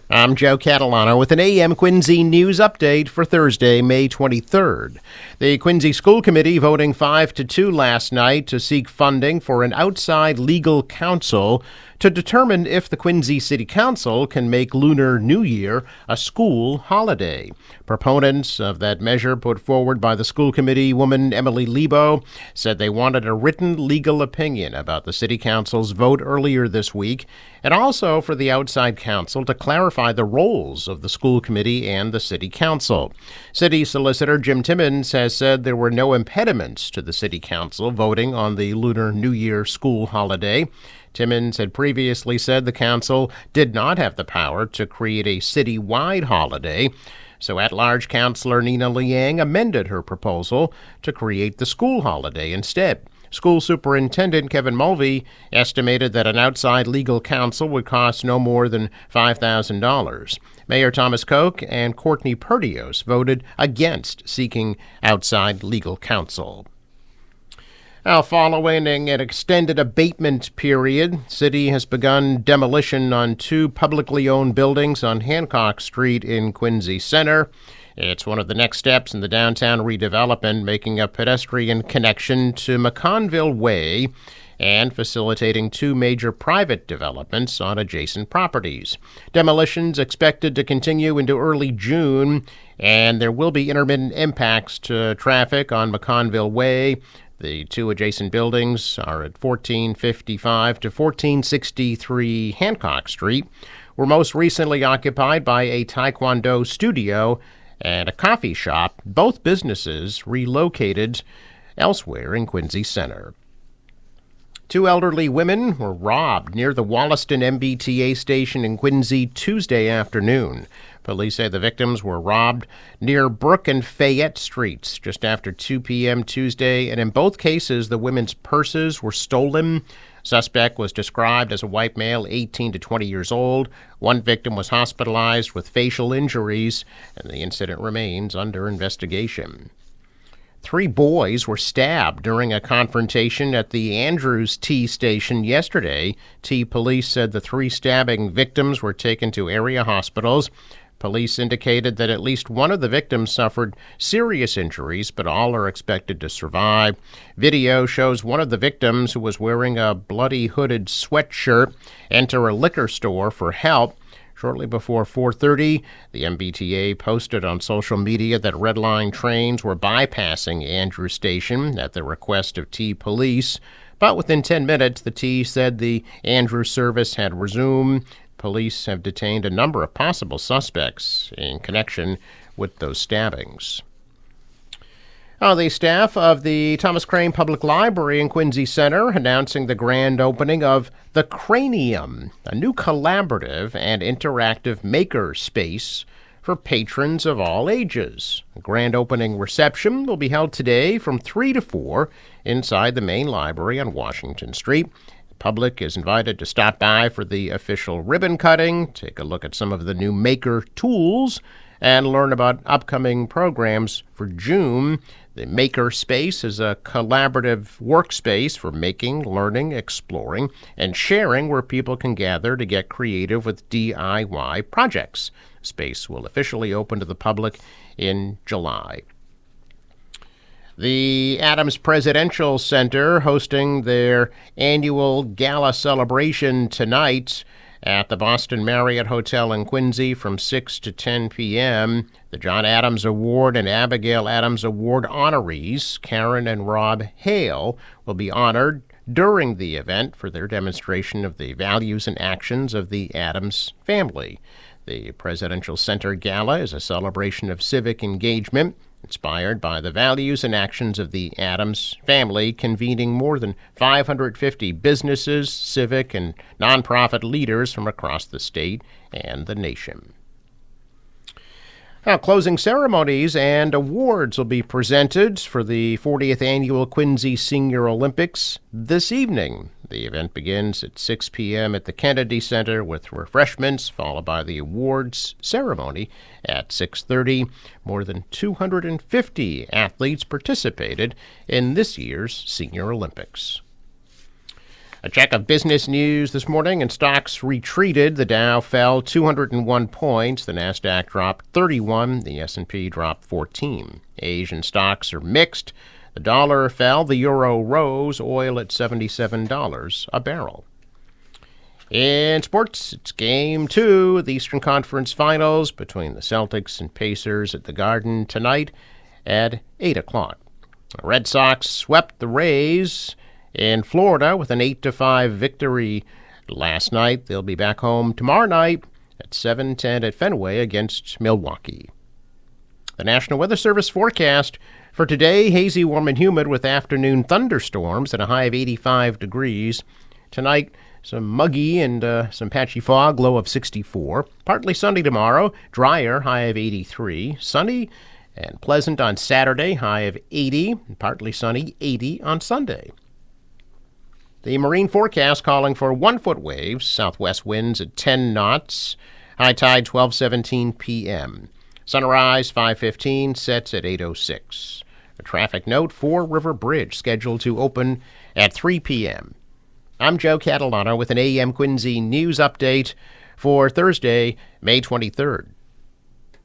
I'm Joe Catalano with an AM Quincy news update for Thursday, May 23rd. The Quincy School Committee voting 5-2 last night to seek funding for an outside legal counsel to determine if the Quincy City Council can make Lunar New Year a school holiday. Proponents of that measure put forward by the school committee woman Emily Lebo said they wanted a written legal opinion about the City Council's vote earlier this week, and also for the outside counsel to clarify the roles of the school committee and the City Council. City Solicitor Jim Timmons has said there were no impediments to the City Council voting on the Lunar New Year school holiday. Timmons had previously said the council did not have the power to create a city-wide holiday, so at-large Councilor Nina Liang amended her proposal to create the school holiday instead. School Superintendent Kevin Mulvey estimated that an outside legal counsel would cost no more than $5,000. Mayor Thomas Koch and Courtney Perdios voted against seeking outside legal counsel. Now, following an extended abatement period, City has begun demolition on two publicly owned buildings on Hancock Street in Quincy Center. It's one of the next steps in the downtown redevelopment, making a pedestrian connection to McConville Way and facilitating two major private developments on adjacent properties. Demolitions expected to continue into early June, and there will be intermittent impacts to traffic on McConville Way. The two adjacent buildings are at 1455 to 1463 Hancock Street, were most recently occupied by a Taekwondo studio and a coffee shop, both businesses relocated elsewhere in Quincy Center. Two elderly women were robbed near the Wollaston MBTA station in Quincy Tuesday afternoon. Police say the victims were robbed near Brook and Fayette Streets just after 2 p.m. Tuesday, and in both cases, the women's purses were stolen. Suspect was described as a white male, 18 to 20 years old. One victim was hospitalized with facial injuries, and the incident remains under investigation. 3 boys were stabbed during a confrontation at the Andrews T station yesterday. T police said the 3 stabbing victims were taken to area hospitals. Police indicated that at least one of the victims suffered serious injuries, but all are expected to survive. Video shows one of the victims, who was wearing a bloody hooded sweatshirt, enter a liquor store for help. Shortly before 4:30, the MBTA posted on social media that Red Line trains were bypassing Andrews Station at the request of T police. But within 10 minutes, the T said the Andrews service had resumed. Police have detained a number of possible suspects in connection with those stabbings. The staff of the Thomas Crane Public Library in Quincy Center announcing the grand opening of The Cranium, a new collaborative and interactive maker space for patrons of all ages. A grand opening reception will be held today from 3 to 4 inside the main library on Washington Street. The public is invited to stop by for the official ribbon cutting, take a look at some of the new maker tools, and learn about upcoming programs for June. The Maker Space is a collaborative workspace for making, learning, exploring, and sharing, where people can gather to get creative with DIY projects. Space will officially open to the public in July. The Adams Presidential Center hosting their annual gala celebration tonight at the Boston Marriott Hotel in Quincy from 6 to 10 p.m. The John Adams Award and Abigail Adams Award honorees, Karen and Rob Hale, will be honored during the event for their demonstration of the values and actions of the Adams family. The Presidential Center Gala is a celebration of civic engagement inspired by the values and actions of the Adams family, convening more than 550 businesses, civic, and nonprofit leaders from across the state and the nation. Now, closing ceremonies and awards will be presented for the 40th Annual Quincy Senior Olympics this evening. The event begins at 6 p.m. at the Kennedy Center with refreshments, followed by the awards ceremony at 6:30. More than 250 athletes participated in this year's Senior Olympics. A check of business news this morning, and stocks retreated. The Dow fell 201 points. The Nasdaq dropped 31. The S&P dropped 14. Asian stocks are mixed. The dollar fell. The euro rose. Oil at $77 a barrel. In sports, it's Game 2 of the Eastern Conference Finals between the Celtics and Pacers at the Garden tonight at 8 o'clock. The Red Sox swept the Rays in Florida with an 8-5 victory last night. They'll be back home tomorrow night at 7:10 at Fenway against Milwaukee. The National Weather Service forecast for today: hazy, warm, and humid with afternoon thunderstorms at a high of 85 degrees. Tonight, some muggy and some patchy fog, low of 64. Partly sunny tomorrow, drier, high of 83. Sunny and pleasant on Saturday, high of 80. And partly sunny, 80 on Sunday. The marine forecast calling for 1-foot waves, southwest winds at 10 knots, high tide 12:17 p.m. Sunrise 5:15, sets at 8:06. A traffic note: Fore River Bridge scheduled to open at 3 p.m. I'm Joe Catalano with an AM Quincy news update for Thursday, May 23rd.